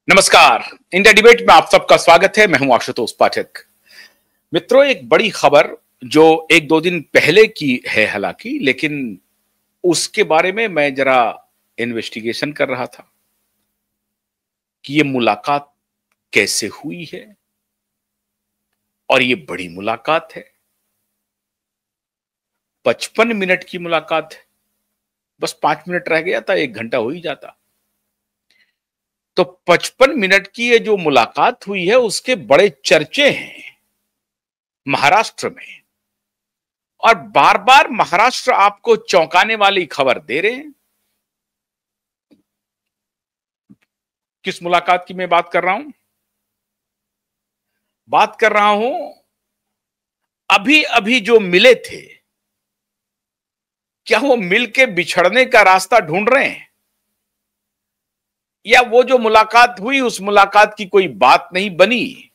नमस्कार। India debate में आप सबका स्वागत है। मैं हूं आशुतोष पाठक। मित्रों, एक बड़ी खबर जो एक दो दिन पहले की है हालांकि, लेकिन उसके बारे में मैं जरा इन्वेस्टिगेशन कर रहा था कि ये मुलाकात कैसे हुई है। और ये बड़ी मुलाकात है, 55 मिनट की मुलाकात है। बस 5 मिनट रह गया था, 1 घंटा हो ही जाता। तो 55 मिनट की ये जो मुलाकात हुई है उसके बड़े चर्चे हैं महाराष्ट्र में। और बार बार महाराष्ट्र आपको चौंकाने वाली खबर दे रहे हैं। किस मुलाकात की मैं बात कर रहा हूं? बात कर रहा हूं अभी अभी जो मिले थे, क्या वो मिलके बिछड़ने का रास्ता ढूंढ रहे हैं, या वो जो मुलाकात हुई उस मुलाकात की कोई बात नहीं बनी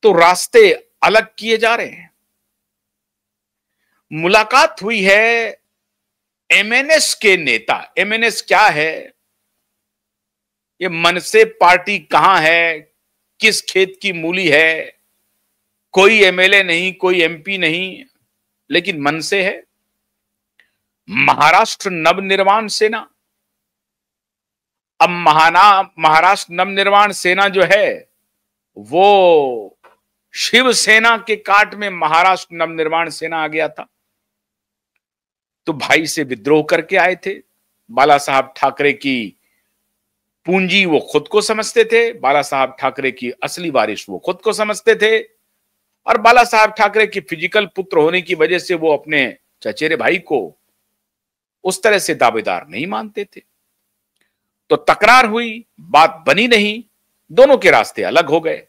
तो रास्ते अलग किए जा रहे हैं। मुलाकात हुई है एमएनएस के नेता। एमएनएस क्या है? ये मनसे पार्टी कहां है, किस खेत की मूली है? कोई एमएलए नहीं, कोई एमपी नहीं, लेकिन मनसे है, महाराष्ट्र नवनिर्माण सेना। अब महाराष्ट्र नवनिर्माण सेना जो है वो शिवसेना के काट में महाराष्ट्र नवनिर्माण सेना आ गया था। तो भाई से विद्रोह करके आए थे। बाला साहब ठाकरे की पूंजी वो खुद को समझते थे, बाला साहब ठाकरे की असली वारिस वो खुद को समझते थे, और बाला साहब ठाकरे के फिजिकल पुत्र होने की वजह से वो अपने चचेरे भाई को उस तरह से दावेदार नहीं मानते थे। तो तकरार हुई, बात बनी नहीं, दोनों के रास्ते अलग हो गए।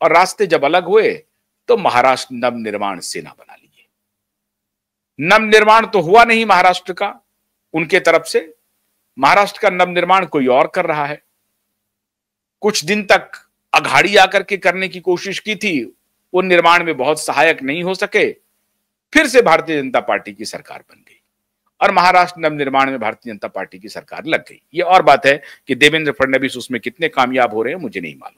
और रास्ते जब अलग हुए तो महाराष्ट्र नवनिर्माण सेना बना लिए। नवनिर्माण तो हुआ नहीं महाराष्ट्र का, उनके तरफ से। महाराष्ट्र का नवनिर्माण कोई और कर रहा है। कुछ दिन तक अघाड़ी आकर के करने की कोशिश की थी, वो निर्माण में बहुत सहायक नहीं हो सके। फिर से भारतीय जनता पार्टी की सरकार बन गई और महाराष्ट्र नवनिर्माण में भारतीय जनता पार्टी की सरकार लग गई। ये और बात है कि देवेंद्र फडणवीस उसमें कितने कामयाब हो रहे हैं मुझे नहीं मालूम।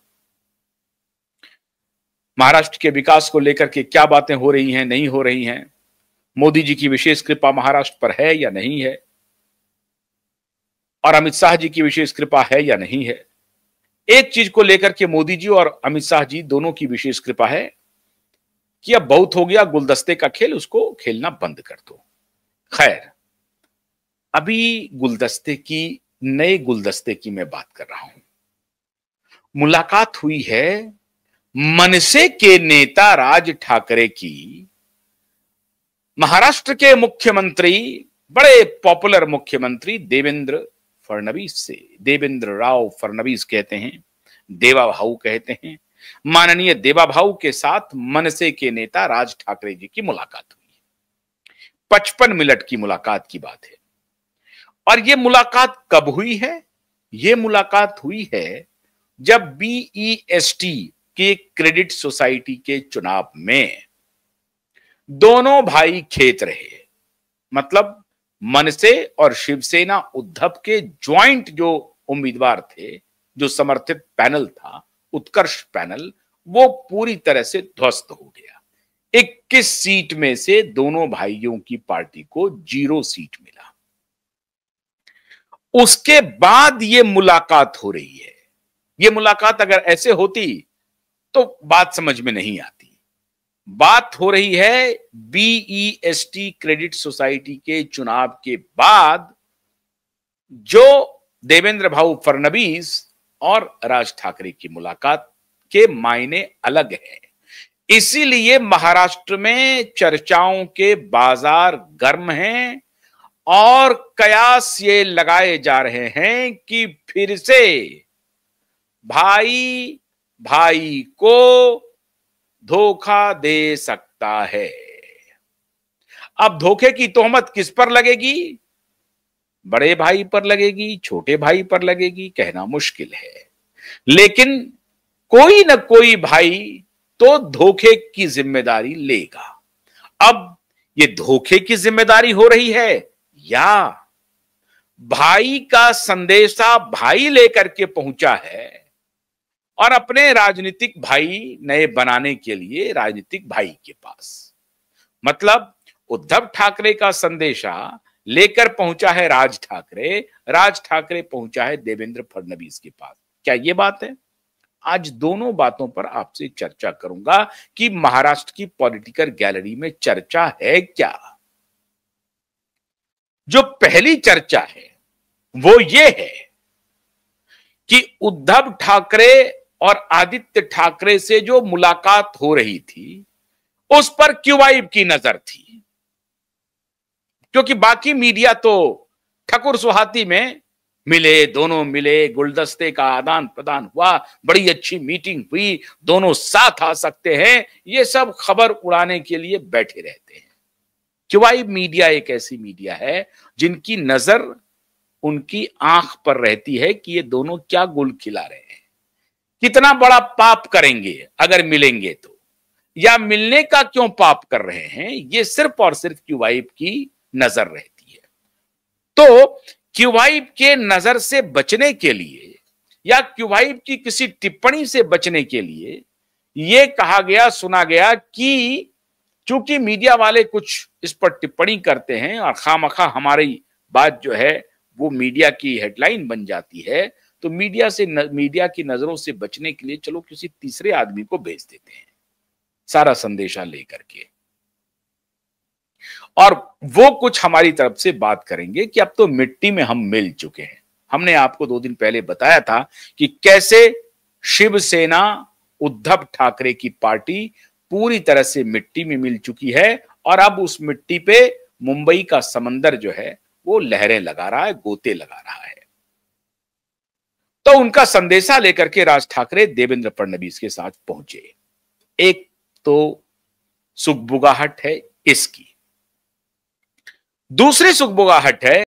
महाराष्ट्र के विकास को लेकर के क्या बातें हो रही हैं, नहीं हो रही हैं, मोदी जी की विशेष कृपा महाराष्ट्र पर है या नहीं है, और अमित शाह जी की विशेष कृपा है या नहीं है। एक चीज को लेकर के मोदी जी और अमित शाह जी दोनों की विशेष कृपा है कि अब बहुत हो गया गुलदस्ते का खेल, उसको खेलना बंद कर दो। खैर, अभी नए गुलदस्ते की मैं बात कर रहा हूं। मुलाकात हुई है मनसे के नेता राज ठाकरे की महाराष्ट्र के मुख्यमंत्री, बड़े पॉपुलर मुख्यमंत्री देवेंद्र फडणवीस से। देवेंद्र राव फडणवीस कहते हैं, देवा भाऊ कहते हैं। माननीय देवा भाऊ के साथ मनसे के नेता राज ठाकरे जी की मुलाकात हुई। 55 मिनट की मुलाकात की बात है। और यह मुलाकात कब हुई है? यह मुलाकात हुई है जब बीईएसटी के क्रेडिट सोसाइटी के चुनाव में दोनों भाई खेत रहे। मतलब मनसे और शिवसेना उद्धव के ज्वाइंट जो उम्मीदवार थे, जो समर्थित पैनल था, उत्कर्ष पैनल, वो पूरी तरह से ध्वस्त हो गया। 21 सीट में से दोनों भाइयों की पार्टी को 0 सीट मिला। उसके बाद ये मुलाकात हो रही है। ये मुलाकात अगर ऐसे होती तो बात समझ में नहीं आती। बात हो रही है बीईएसटी क्रेडिट सोसाइटी के चुनाव के बाद जो देवेंद्र भाऊ फडणवीस और राज ठाकरे की मुलाकात के मायने अलग है। इसीलिए महाराष्ट्र में चर्चाओं के बाजार गर्म हैं और कयास ये लगाए जा रहे हैं कि फिर से भाई भाई को धोखा दे सकता है। अब धोखे की तोहमत किस पर लगेगी? बड़े भाई पर लगेगी, छोटे भाई पर लगेगी, कहना मुश्किल है। लेकिन कोई न कोई भाई तो धोखे की जिम्मेदारी लेगा। अब ये धोखे की जिम्मेदारी हो रही है या भाई का संदेशा भाई लेकर के पहुंचा है और अपने राजनीतिक भाई नए बनाने के लिए राजनीतिक भाई के पास, मतलब उद्धव ठाकरे का संदेशा लेकर पहुंचा है राज ठाकरे, राज ठाकरे पहुंचा है देवेंद्र फडणवीस के पास। क्या ये बात है? आज दोनों बातों पर आपसे चर्चा करूंगा कि महाराष्ट्र की पॉलिटिकल गैलरी में चर्चा है क्या। जो पहली चर्चा है वो ये है कि उद्धव ठाकरे और आदित्य ठाकरे से जो मुलाकात हो रही थी उस पर क्यूबाइब की नजर थी, क्योंकि बाकी मीडिया तो ठकुर सुहाती में मिले, दोनों मिले, गुलदस्ते का आदान प्रदान हुआ, बड़ी अच्छी मीटिंग हुई, दोनों साथ आ सकते हैं, ये सब खबर उड़ाने के लिए बैठे रहते हैं। क्योंकि मीडिया एक ऐसी मीडिया है जिनकी नजर उनकी आंख पर रहती है कि ये दोनों क्या गुल खिला रहे हैं, कितना बड़ा पाप करेंगे अगर मिलेंगे तो, या मिलने का क्यों पाप कर रहे हैं, ये सिर्फ और सिर्फ क्यूबाइब की नजर रहती है। तो क्यूबाइब के नजर से बचने के लिए या क्यूबाइब की किसी टिप्पणी से बचने के लिए यह कहा गया, सुना गया कि चूंकि मीडिया वाले कुछ इस पर टिप्पणी करते हैं और खामखा हमारी बात जो है वो मीडिया की हेडलाइन बन जाती है, तो मीडिया की नजरों से बचने के लिए चलो किसी तीसरे आदमी को भेज देते हैं सारा संदेशा लेकर के, और वो कुछ हमारी तरफ से बात करेंगे कि अब तो मिट्टी में हम मिल चुके हैं। हमने आपको 2 दिन पहले बताया था कि कैसे शिवसेना उद्धव ठाकरे की पार्टी पूरी तरह से मिट्टी में मिल चुकी है और अब उस मिट्टी पे मुंबई का समंदर जो है वो लहरें लगा रहा है, गोते लगा रहा है। तो उनका संदेशा लेकर के राज ठाकरे देवेंद्र फडणवीस के साथ पहुंचे। एक तो सुगबुगाहट है इसकी, दूसरी सुगबुगाहट है